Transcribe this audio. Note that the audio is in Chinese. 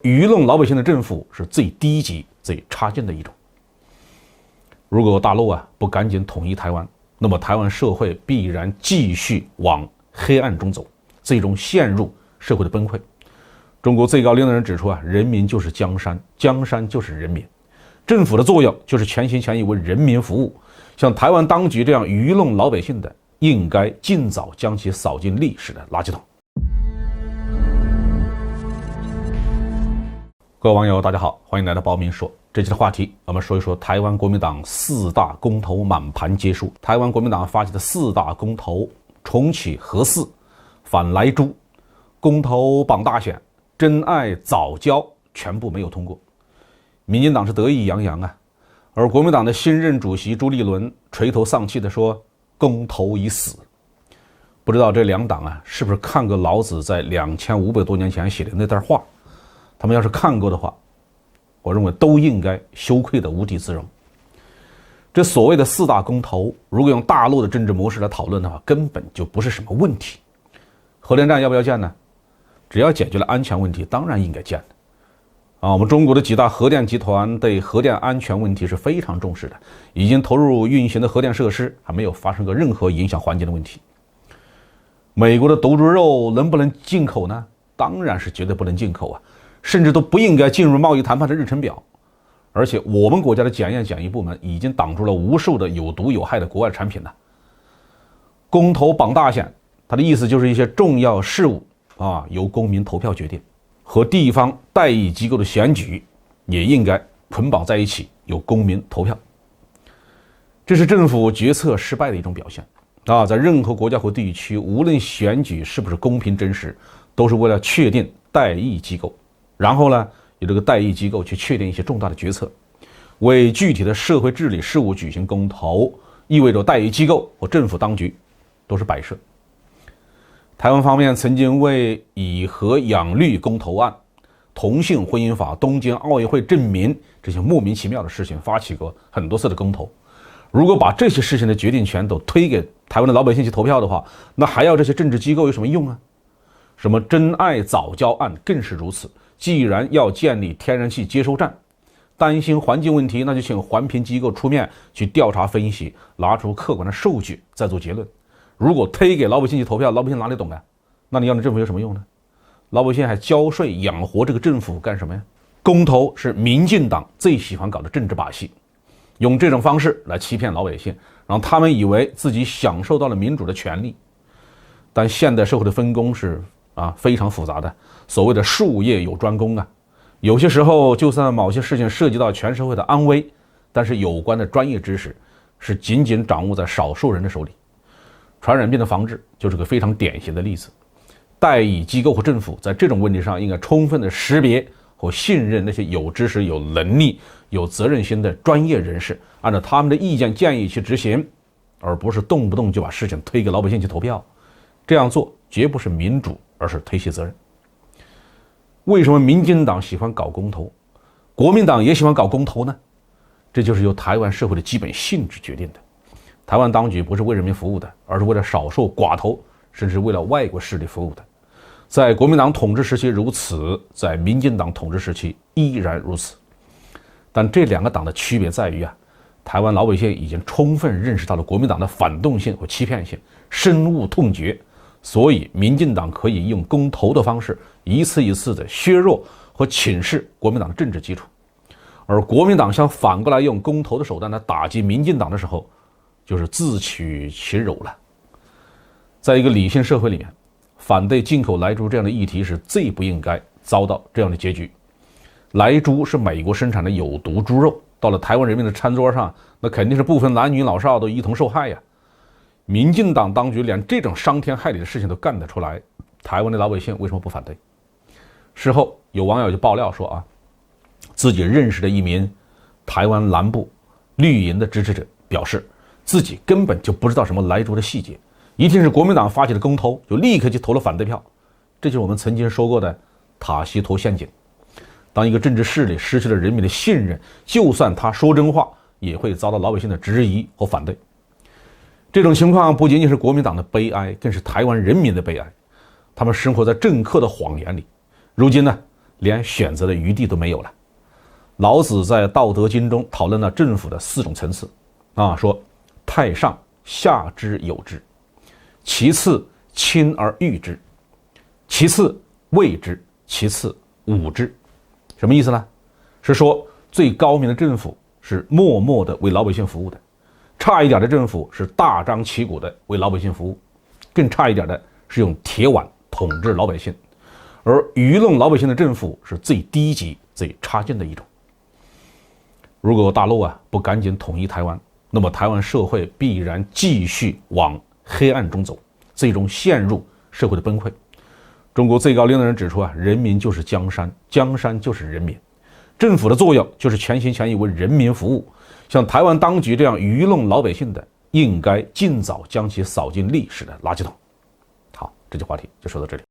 愚弄老百姓的政府是最低级、最差劲的一种。如果大陆不赶紧统一台湾，那么台湾社会必然继续往黑暗中走，最终陷入社会的崩溃。中国最高领导人指出人民就是江山，江山就是人民。政府的作用就是全心全意为人民服务。像台湾当局这样愚弄老百姓的，应该尽早将其扫进历史的垃圾桶。各位网友大家好，欢迎来到包明说。这期的话题我们说一说台湾国民党4大公投满盘皆输。台湾国民党发起的4大公投，重启核四、反莱猪、公投绑大选、真爱早教全部没有通过。民进党是得意洋洋而国民党的新任主席朱立伦垂头丧气地说公投已死。不知道这两党是不是看过老子在2500多年前写的那段话？他们要是看过的话，我认为都应该羞愧的无地自容。这所谓的4大公投，如果用大陆的政治模式来讨论的话，根本就不是什么问题。核电站要不要建呢？只要解决了安全问题，当然应该建的。我们中国的几大核电集团对核电安全问题是非常重视的，已经投入运行的核电设施还没有发生过任何影响环境的问题。美国的毒猪肉能不能进口呢？当然是绝对不能进口甚至都不应该进入贸易谈判的日程表。而且我们国家的检疫部门已经挡住了无数的有毒有害的国外产品了。公投绑大选，它的意思就是一些重要事务由公民投票决定，和地方代议机构的选举也应该捆绑在一起，由公民投票。这是政府决策失败的一种表现在任何国家或地区，无论选举是不是公平真实，都是为了确定代议机构，然后呢由这个代议机构去确定一些重大的决策。为具体的社会治理事务举行公投，意味着代议机构和政府当局都是摆设。台湾方面曾经为以核养绿公投案、同性婚姻法、东京奥运会证明这些莫名其妙的事情发起过很多次的公投。如果把这些事情的决定权都推给台湾的老百姓去投票的话，那还要这些政治机构有什么用什么真爱早教案更是如此。既然要建立天然气接收站，担心环境问题，那就请环评机构出面去调查分析，拿出客观的数据再做结论。如果推给老百姓去投票，老百姓哪里懂那你要的政府有什么用呢？老百姓还交税养活这个政府干什么呀？公投是民进党最喜欢搞的政治把戏，用这种方式来欺骗老百姓，让他们以为自己享受到了民主的权利。但现代社会的分工是非常复杂的，所谓的术业有专攻有些时候就算某些事情涉及到全社会的安危，但是有关的专业知识是仅仅掌握在少数人的手里。传染病的防治就是个非常典型的例子。代议机构和政府在这种问题上应该充分的识别和信任那些有知识、有能力、有责任心的专业人士，按照他们的意见建议去执行，而不是动不动就把事情推给老百姓去投票。这样做绝不是民主，而是推卸责任。为什么民进党喜欢搞公投，国民党也喜欢搞公投呢？这就是由台湾社会的基本性质决定的。台湾当局不是为人民服务的，而是为了少数寡头，甚至为了外国势力服务的。在国民党统治时期如此，在民进党统治时期依然如此。但这两个党的区别在于台湾老百姓已经充分认识到了国民党的反动性和欺骗性，深恶痛绝。所以民进党可以用公投的方式一次一次的削弱和侵蚀国民党的政治基础，而国民党想反过来用公投的手段来打击民进党的时候，就是自取其辱了。在一个理性社会里面，反对进口莱猪这样的议题是最不应该遭到这样的结局。莱猪是美国生产的有毒猪肉，到了台湾人民的餐桌上，那肯定是不分男女老少都一同受害民进党当局连这种伤天害理的事情都干得出来，台湾的老百姓为什么不反对？事后有网友就爆料说自己认识的一名台湾南部绿营的支持者表示，自己根本就不知道什么莱猪的细节，一听是国民党发起的公投，就立刻去投了反对票。这就是我们曾经说过的塔西佗陷阱。当一个政治势力失去了人民的信任，就算他说真话，也会遭到老百姓的质疑和反对。这种情况不仅仅是国民党的悲哀，更是台湾人民的悲哀。他们生活在政客的谎言里。如今连选择的余地都没有了。老子在《道德经》中讨论了政府的4种层次说太上下之有之，其次亲而誉之，其次畏之，其次侮之。什么意思呢？是说最高明的政府是默默的为老百姓服务的，差一点的政府是大张旗鼓的为老百姓服务，更差一点的是用铁腕统治老百姓，而愚弄老百姓的政府是最低级最差劲的一种。如果大陆不赶紧统一台湾，那么台湾社会必然继续往黑暗中走，最终陷入社会的崩溃。中国最高领导人指出人民就是江山，江山就是人民，政府的作用就是全心全意为人民服务。像台湾当局这样愚弄老百姓的，应该尽早将其扫进历史的垃圾桶。好，这期话题就说到这里。